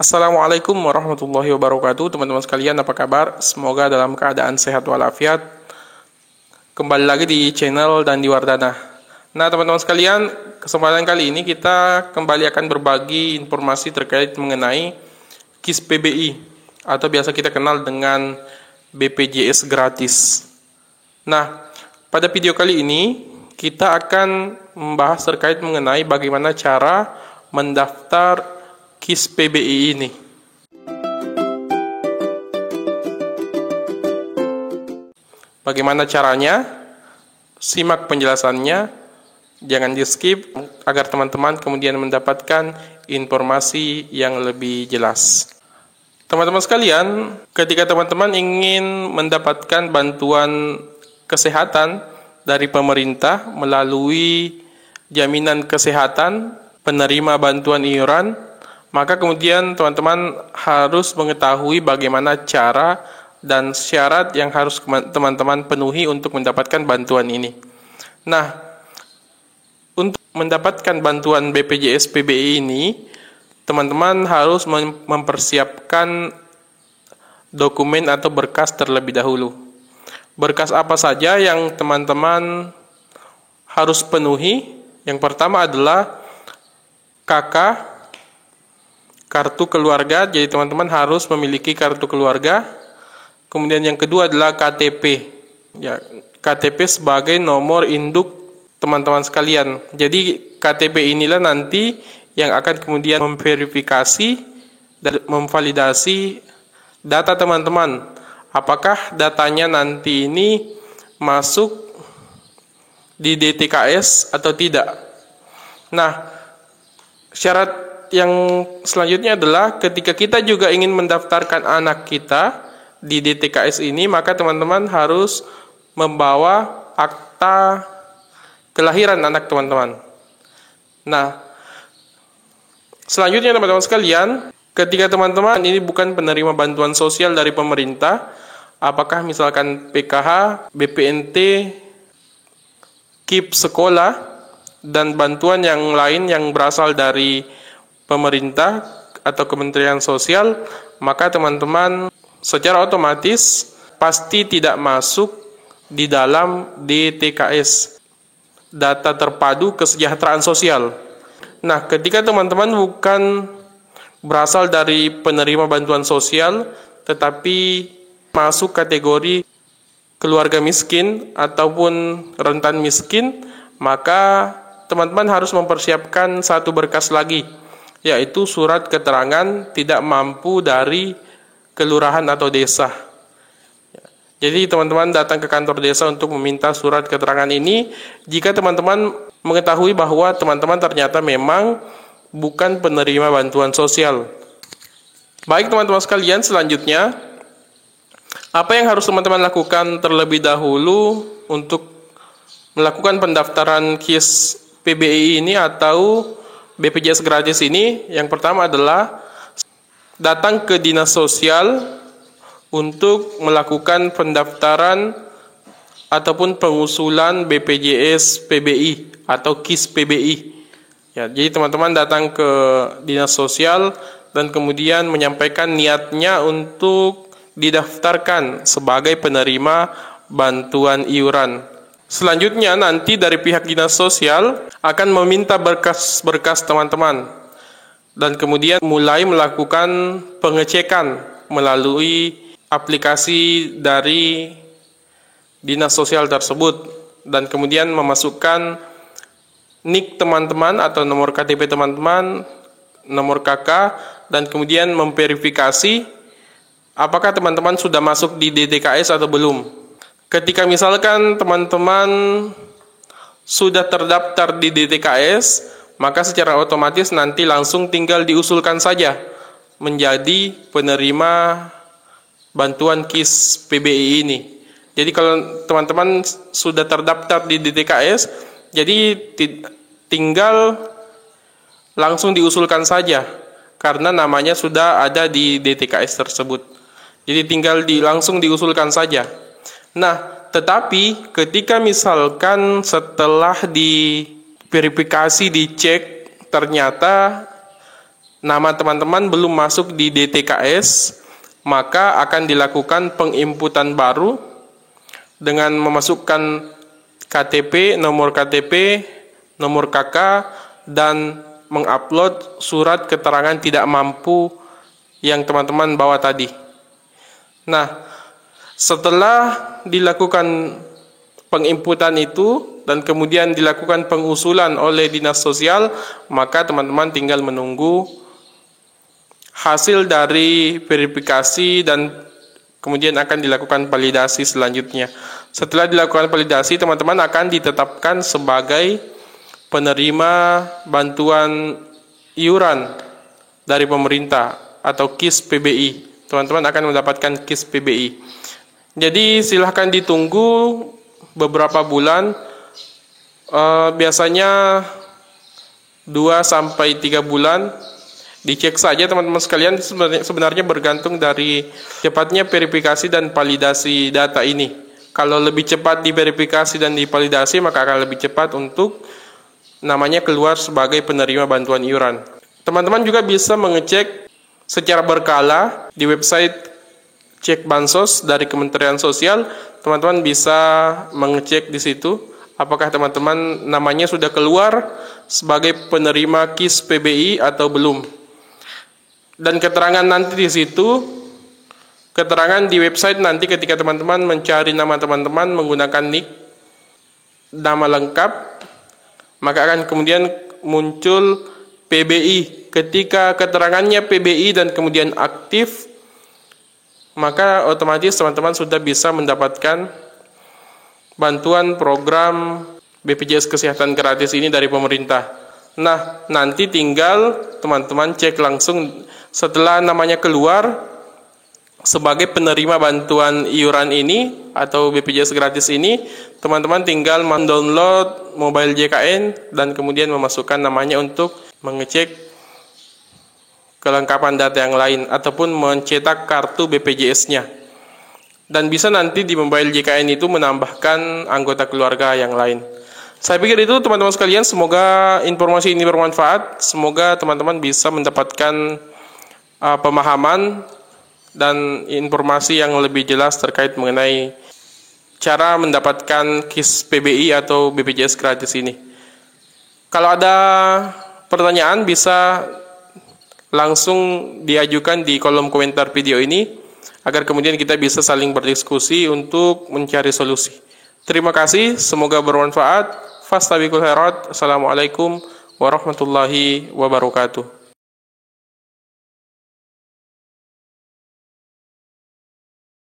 Assalamualaikum warahmatullahi wabarakatuh. Teman-teman sekalian, apa kabar? Semoga dalam keadaan sehat walafiat. Kembali lagi di channel Dandi Wardana. Nah, teman-teman sekalian, kesempatan kali ini kita kembali akan berbagi informasi terkait mengenai KIS PBI atau biasa kita kenal dengan BPJS gratis. Nah, pada video kali ini kita akan membahas terkait mengenai bagaimana cara mendaftar KIS PBI ini. Bagaimana caranya? Simak penjelasannya, jangan di skip agar teman-teman kemudian mendapatkan informasi yang lebih jelas. Teman-teman sekalian, ketika teman-teman ingin mendapatkan bantuan kesehatan dari pemerintah melalui jaminan kesehatan, penerima bantuan iuran, maka kemudian teman-teman harus mengetahui bagaimana cara dan syarat yang harus teman-teman penuhi untuk mendapatkan bantuan ini. Nah, untuk mendapatkan bantuan BPJS PBI ini, teman-teman harus mempersiapkan dokumen atau berkas terlebih dahulu. Berkas apa saja yang teman-teman harus penuhi? Yang pertama adalah KK, kartu keluarga, jadi teman-teman harus memiliki kartu keluarga. Kemudian yang kedua adalah KTP. Ya, KTP sebagai nomor induk teman-teman sekalian. Jadi KTP inilah nanti yang akan kemudian memverifikasi dan memvalidasi data teman-teman. Apakah datanya nanti ini masuk di DTKS atau tidak. Nah, syarat yang selanjutnya adalah ketika kita juga ingin mendaftarkan anak kita di DTKS ini, maka teman-teman harus membawa akta kelahiran anak teman-teman. Nah, selanjutnya teman-teman sekalian, ketika teman-teman ini bukan penerima bantuan sosial dari pemerintah, apakah misalkan PKH, BPNT, KIP sekolah, dan bantuan yang lain yang berasal dari pemerintah atau Kementerian Sosial, maka teman-teman secara otomatis pasti tidak masuk di dalam DTKS, data terpadu kesejahteraan sosial. Nah, ketika teman-teman bukan berasal dari penerima bantuan sosial, tetapi masuk kategori keluarga miskin ataupun rentan miskin, maka teman-teman harus mempersiapkan satu berkas lagi, yaitu surat keterangan tidak mampu dari kelurahan atau desa. Jadi teman-teman datang ke kantor desa untuk meminta surat keterangan ini jika teman-teman mengetahui bahwa teman-teman ternyata memang bukan penerima bantuan sosial. Baik teman-teman sekalian, selanjutnya apa yang harus teman-teman lakukan terlebih dahulu untuk melakukan pendaftaran KIS PBI ini atau BPJS gratis ini? Yang pertama adalah datang ke dinas sosial untuk melakukan pendaftaran ataupun pengusulan BPJS PBI atau KIS PBI. Ya, jadi teman-teman datang ke dinas sosial dan kemudian menyampaikan niatnya untuk didaftarkan sebagai penerima bantuan iuran. Selanjutnya nanti dari pihak dinas sosial akan meminta berkas-berkas teman-teman dan kemudian mulai melakukan pengecekan melalui aplikasi dari dinas sosial tersebut dan kemudian memasukkan NIK teman-teman atau nomor KTP teman-teman, nomor KK, dan kemudian memverifikasi apakah teman-teman sudah masuk di DTKS atau belum. Ketika misalkan teman-teman sudah terdaftar di DTKS, maka secara otomatis nanti langsung tinggal diusulkan saja menjadi penerima bantuan KIS PBI ini. Jadi kalau teman-teman sudah terdaftar di DTKS, jadi tinggal langsung diusulkan saja karena namanya sudah ada di DTKS tersebut. Jadi tinggal langsung diusulkan saja. Nah, tetapi ketika misalkan setelah diverifikasi, dicek, ternyata nama teman-teman belum masuk di DTKS, maka akan dilakukan penginputan baru dengan memasukkan KTP, nomor KK, dan mengupload surat keterangan tidak mampu yang teman-teman bawa tadi. Nah, setelah dilakukan penginputan itu dan kemudian dilakukan pengusulan oleh dinas sosial, maka teman-teman tinggal menunggu hasil dari verifikasi dan kemudian akan dilakukan validasi selanjutnya. Setelah dilakukan validasi, teman-teman akan ditetapkan sebagai penerima bantuan iuran dari pemerintah atau KIS PBI. Teman-teman akan mendapatkan KIS PBI. Jadi silahkan ditunggu beberapa bulan, biasanya 2-3 bulan. Dicek saja teman-teman sekalian, sebenarnya bergantung dari cepatnya verifikasi dan validasi data ini. Kalau lebih cepat diverifikasi dan divalidasi, maka akan lebih cepat untuk namanya keluar sebagai penerima bantuan iuran. Teman-teman juga bisa mengecek secara berkala di website Cek Bansos dari Kementerian Sosial. Teman-teman bisa mengecek di situ apakah teman-teman namanya sudah keluar sebagai penerima KIS PBI atau belum. Dan keterangan nanti di situ, keterangan di website nanti ketika teman-teman mencari nama teman-teman menggunakan nick, nama lengkap, maka akan kemudian muncul PBI. Ketika keterangannya PBI dan kemudian aktif, maka otomatis teman-teman sudah bisa mendapatkan bantuan program BPJS Kesehatan gratis ini dari pemerintah. Nah, nanti tinggal teman-teman cek langsung setelah namanya keluar sebagai penerima bantuan iuran ini atau BPJS gratis ini, teman-teman tinggal mendownload mobile JKN dan kemudian memasukkan namanya untuk mengecek kelengkapan data yang lain ataupun mencetak kartu BPJS-nya. Dan bisa nanti di mobile JKN itu menambahkan anggota keluarga yang lain. Saya pikir itu teman-teman sekalian, semoga informasi ini bermanfaat, semoga teman-teman bisa mendapatkan pemahaman dan informasi yang lebih jelas terkait mengenai cara mendapatkan KIS PBI atau BPJS gratis ini. Kalau ada pertanyaan bisa langsung diajukan di kolom komentar video ini agar kemudian kita bisa saling berdiskusi untuk mencari solusi. Terima kasih, semoga bermanfaat. Fastabiqul khairat. Assalamualaikum warahmatullahi wabarakatuh.